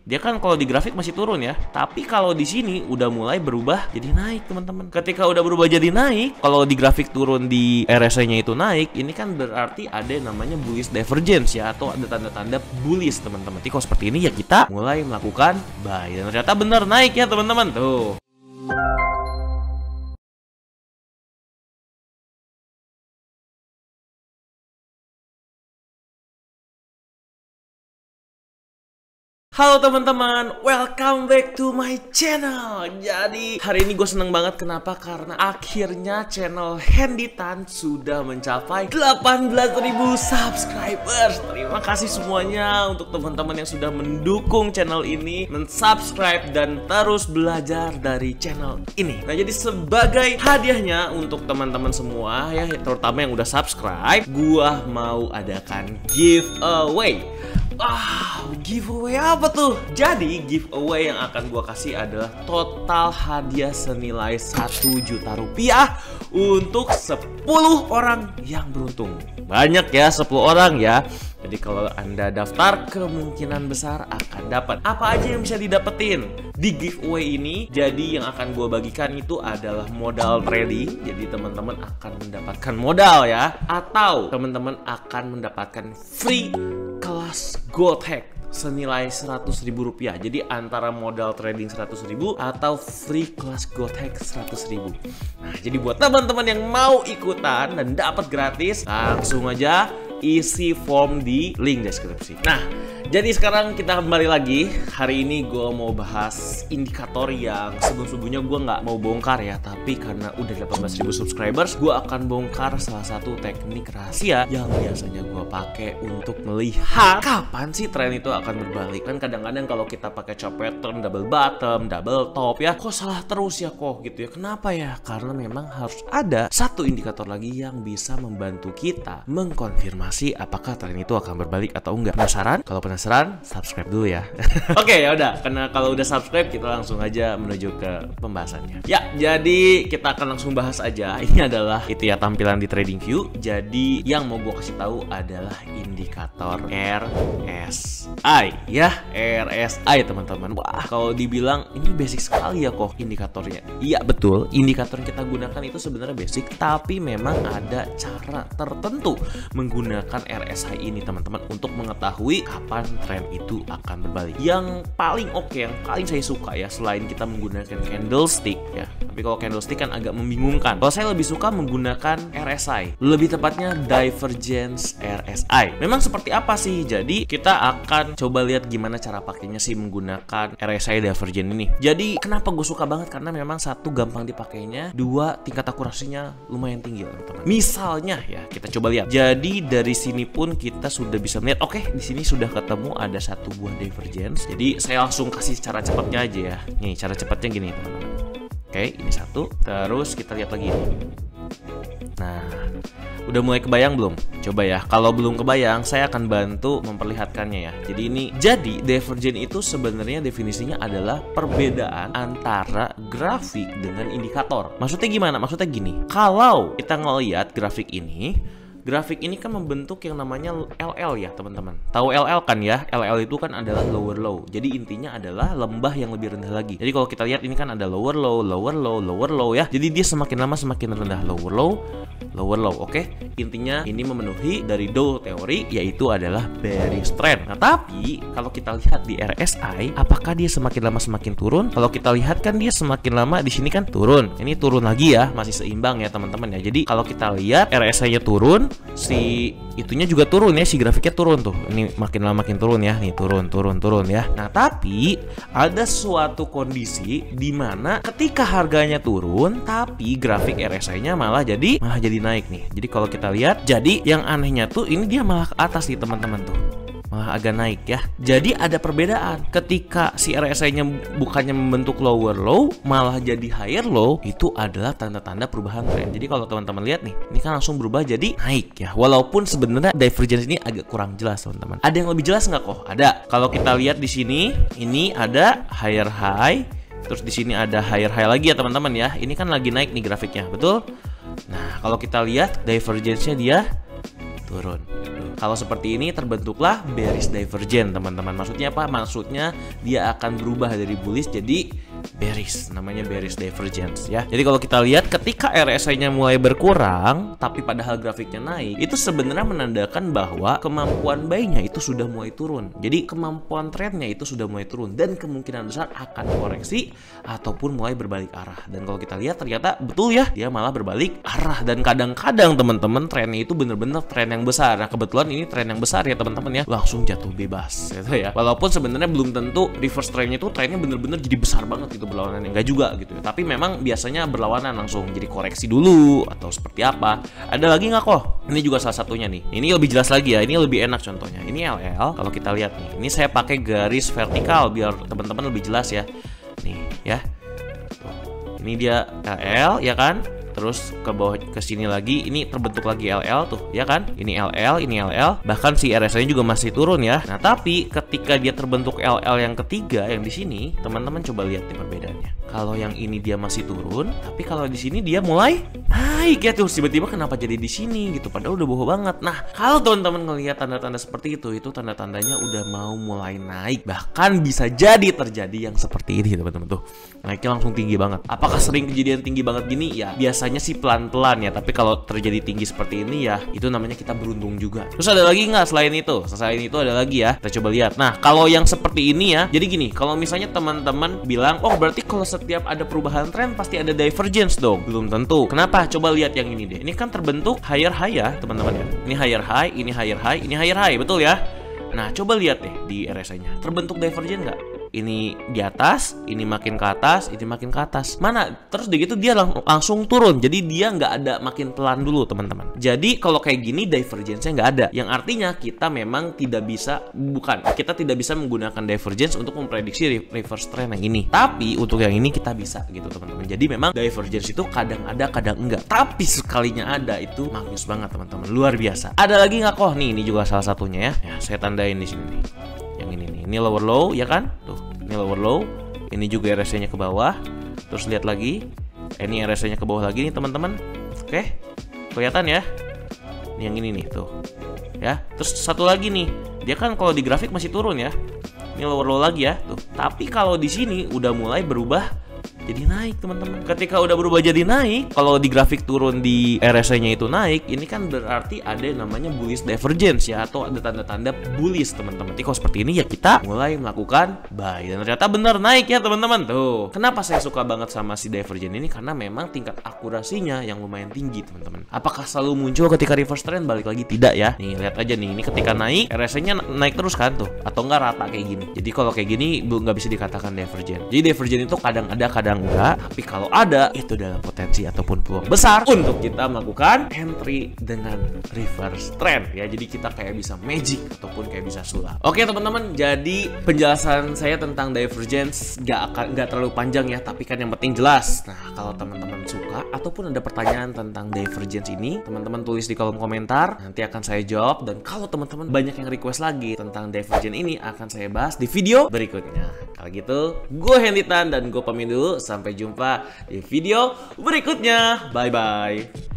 Dia kan kalau di grafik masih turun ya. Tapi kalau di sini udah mulai berubah jadi naik, teman-teman. Ketika udah berubah jadi naik, kalau di grafik turun di RSI-nya itu naik, ini kan berarti ada yang namanya bullish divergence ya, atau ada tanda-tanda bullish, teman-teman. Jadi kalau seperti ini ya kita mulai melakukan buy. Dan ternyata benar naik ya, teman-teman. Tuh. Halo teman-teman, welcome back to my channel. Jadi hari ini gue seneng banget, kenapa? Karena akhirnya channel Handy Tan sudah mencapai 18.000 subscribers. Terima kasih semuanya untuk teman-teman yang sudah mendukung channel ini, mensubscribe dan terus belajar dari channel ini. Nah, jadi sebagai hadiahnya untuk teman-teman semua ya, terutama yang udah subscribe, gue mau adakan giveaway. Giveaway apa tuh? Jadi giveaway yang akan gua kasih adalah total hadiah senilai 1 juta rupiah untuk 10 orang yang beruntung. Banyak ya, 10 orang ya. Jadi kalau Anda daftar, kemungkinan besar akan dapat. Apa aja yang bisa didapetin di giveaway ini? Jadi yang akan gue bagikan itu adalah modal trading. Jadi teman-teman akan mendapatkan modal ya, atau teman-teman akan mendapatkan free kelas Gold Hack senilai 100.000 rupiah. Jadi antara modal trading 100.000 atau free kelas Gold Hack 100.000. Nah, jadi buat teman-teman yang mau ikutan dan dapat gratis, langsung aja isi form di link deskripsi. Nah, jadi sekarang kita kembali lagi. Hari ini gue mau bahas indikator yang sebelum-sebelumnya gue nggak mau bongkar ya. Tapi karena udah 18.000 subscribers, gue akan bongkar salah satu teknik rahasia yang biasanya gue pakai untuk melihat kapan sih tren itu akan berbalik. Kan kadang-kadang kalau kita pakai chop pattern, double bottom, double top ya, kok salah terus ya kok gitu ya. Kenapa ya? Karena memang harus ada satu indikator lagi yang bisa membantu kita mengkonfirmasi apakah tren itu akan berbalik atau enggak. Penasaran? Kalau penasaran, subscribe dulu ya. Oke, ya udah. Karena kalau udah subscribe, kita langsung aja menuju ke pembahasannya. Ya, jadi kita akan langsung bahas aja. Ini adalah itu ya, tampilan di TradingView. Jadi yang mau gue kasih tahu adalah indikator RSI ya, RSI teman-teman. Wah, kalau dibilang ini basic sekali ya kok indikatornya. Iya betul, indikator yang kita gunakan itu sebenarnya basic, tapi memang ada cara tertentu menggunakan RSI ini teman-teman untuk mengetahui kapan tren itu akan berbalik. Yang paling oke, yang paling saya suka ya, selain kita menggunakan candlestick ya, tapi kalau candlestick kan agak membingungkan. Kalau saya lebih suka menggunakan RSI, lebih tepatnya divergence RSI. Memang seperti apa sih? Jadi kita akan coba lihat gimana cara pakainya sih menggunakan RSI divergence ini. Jadi kenapa gue suka banget? Karena memang satu, gampang dipakainya, dua, tingkat akurasinya lumayan tinggi teman-teman. Misalnya ya, kita coba lihat. Jadi dari sini pun kita sudah bisa melihat, oke, di sini sudah ketemu ada satu buah divergence. Jadi saya langsung kasih cara cepatnya aja ya. Nih, cara cepatnya gini teman-teman. Oke, ini satu. Terus kita lihat lagi nih. Nah, udah mulai kebayang belum? Coba ya, kalau belum kebayang, saya akan bantu memperlihatkannya ya. Jadi divergence itu sebenarnya definisinya adalah perbedaan antara grafik dengan indikator. Maksudnya gimana? Maksudnya gini, kalau kita ngelihat grafik ini kan membentuk yang namanya LL ya teman-teman. Tahu LL kan ya? LL itu kan adalah lower low. Jadi intinya adalah lembah yang lebih rendah lagi. Jadi kalau kita lihat ini kan ada lower low, lower low, lower low ya. Jadi dia semakin lama semakin rendah, lower low, lower low. Oke? Intinya ini memenuhi dari Dow teori, yaitu adalah bearish trend. Nah, tapi kalau kita lihat di RSI, apakah dia semakin lama semakin turun? Kalau kita lihat kan dia semakin lama di sini kan turun. Ini turun lagi ya, masih seimbang ya teman-teman ya. Jadi kalau kita lihat RSI-nya turun, si itunya juga turun ya, si grafiknya turun tuh. Ini makin lama makin turun ya, nih turun ya. Nah, tapi ada suatu kondisi di mana ketika harganya turun tapi grafik RSI-nya malah jadi naik nih. Jadi kalau kita lihat, jadi yang anehnya tuh ini dia malah ke atas nih teman-teman tuh. Malah agak naik ya. Jadi ada perbedaan. Ketika si RSI-nya bukannya membentuk lower low, malah jadi higher low, itu adalah tanda-tanda perubahan tren. Jadi kalau teman-teman lihat nih, ini kan langsung berubah jadi naik ya. Walaupun sebenarnya divergence ini agak kurang jelas teman-teman. Ada yang lebih jelas nggak kok? Ada. Kalau kita lihat di sini, ini ada higher high, terus di sini ada higher high lagi ya teman-teman ya. Ini kan lagi naik nih grafiknya, betul? Nah, kalau kita lihat divergence-nya dia turun. kalau seperti ini terbentuklah bearish divergence, teman-teman. Maksudnya apa? Maksudnya dia akan berubah dari bullish jadi bearish, namanya bearish divergence ya. Jadi kalau kita lihat ketika RSI-nya mulai berkurang tapi padahal grafiknya naik, itu sebenarnya menandakan bahwa kemampuan buy-nya itu sudah mulai turun. Jadi kemampuan trendnya itu sudah mulai turun dan kemungkinan besar akan koreksi ataupun mulai berbalik arah. Dan kalau kita lihat ternyata betul ya, dia malah berbalik arah. Dan kadang-kadang teman-teman trennya itu bener-bener tren yang besar. Nah kebetulan ini tren yang besar ya teman-teman ya, langsung jatuh bebas gitu ya. Walaupun sebenarnya belum tentu reverse trendnya itu trennya bener-bener jadi besar banget gitu berlawanan, enggak juga gitu ya. Tapi memang biasanya berlawanan langsung jadi koreksi dulu atau seperti apa. Ada lagi nggak kok? Ini juga salah satunya nih. Ini lebih jelas lagi ya, ini lebih enak contohnya. Ini LL, kalau kita lihat nih, ini saya pakai garis vertikal biar teman-teman lebih jelas ya. Nih ya. Tuh. Ini dia LL ya kan? Terus ke bawah ke sini lagi, ini terbentuk lagi LL tuh, ya kan? Ini LL, ini LL, bahkan si RSI-nya juga masih turun ya. Nah, tapi ketika dia terbentuk LL yang ketiga yang di sini, teman-teman coba lihat nih perbedaannya. Kalau yang ini dia masih turun, tapi kalau di sini dia mulai naik ya tuh. Tiba-tiba kenapa jadi di sini gitu? Padahal udah bohong banget. Nah, kalau teman-teman ngelihat tanda-tanda seperti itu tanda-tandanya udah mau mulai naik. Bahkan bisa jadi terjadi yang seperti ini teman-teman tuh. Naiknya langsung tinggi banget. Apakah sering kejadian tinggi banget gini? Ya, biasanya sih pelan-pelan ya. Tapi kalau terjadi tinggi seperti ini ya, itu namanya kita beruntung juga. Terus ada lagi nggak selain itu? Selain itu ada lagi ya. Kita coba lihat. Nah, kalau yang seperti ini ya, jadi gini. Kalau misalnya teman-teman bilang, oh berarti kalau setiap ada perubahan tren pasti ada divergence dong. Belum tentu. Kenapa? Coba lihat yang ini deh. Ini kan terbentuk higher high ya teman-teman ya. Ini higher high, ini higher high, ini higher high, betul ya? Nah coba lihat deh di RSI-nya. Terbentuk divergence nggak? Ini di atas, ini makin ke atas, ini makin ke atas. Mana? Terus begitu dia langsung turun. Jadi dia nggak ada makin pelan dulu teman-teman. Jadi kalau kayak gini divergence-nya nggak ada. Yang artinya kita memang tidak bisa, kita tidak bisa menggunakan divergence untuk memprediksi reverse trend yang ini. Tapi untuk yang ini kita bisa gitu teman-teman. Jadi memang divergence itu kadang ada, kadang enggak. Tapi sekalinya ada itu magnus banget teman-teman. Luar biasa. Ada lagi nggak kok? Nih ini juga salah satunya ya. Saya tandain di sini nih. Yang ini nih. Ini lower low ya kan? Tuh. Ini lower low, ini juga RSI-nya ke bawah. Terus lihat lagi, ini RSI-nya ke bawah lagi nih teman-teman. Oke, kelihatan ya? Ini yang ini nih tuh, ya. Terus satu lagi nih, dia kan kalau di grafik masih turun ya. Ini lower low lagi ya, tuh. Tapi kalau di sini udah mulai berubah jadi naik teman-teman. Ketika udah berubah jadi naik, kalau di grafik turun di RSI-nya itu naik, ini kan berarti ada yang namanya bullish divergence ya, atau ada tanda-tanda bullish teman-teman. Jadi kalau seperti ini ya kita mulai melakukan buy dan ternyata benar naik ya teman-teman. Tuh. Kenapa saya suka banget sama si divergence ini? Karena memang tingkat akurasinya yang lumayan tinggi teman-teman. Apakah selalu muncul ketika reverse trend? Balik lagi tidak ya. Nih lihat aja nih, ini ketika naik RSI-nya naik terus kan tuh, atau enggak rata kayak gini. Jadi kalau kayak gini nggak bisa dikatakan divergence. Jadi divergence itu kadang ada, kadang enggak, tapi kalau ada itu adalah potensi ataupun peluang besar untuk kita melakukan entry dengan reverse trend ya. Jadi kita kayak bisa magic ataupun kayak bisa sulap. Oke teman-teman, jadi penjelasan saya tentang divergence nggak terlalu panjang ya, tapi kan yang penting jelas. Nah kalau teman-teman suka ataupun ada pertanyaan tentang divergence ini, teman-teman tulis di kolom komentar, nanti akan saya jawab. Dan kalau teman-teman banyak yang request lagi tentang divergence ini, akan saya bahas di video berikutnya. Kalau gitu, gue Hendy Tan dan gue pamit dulu. Sampai jumpa di video berikutnya. Bye-bye.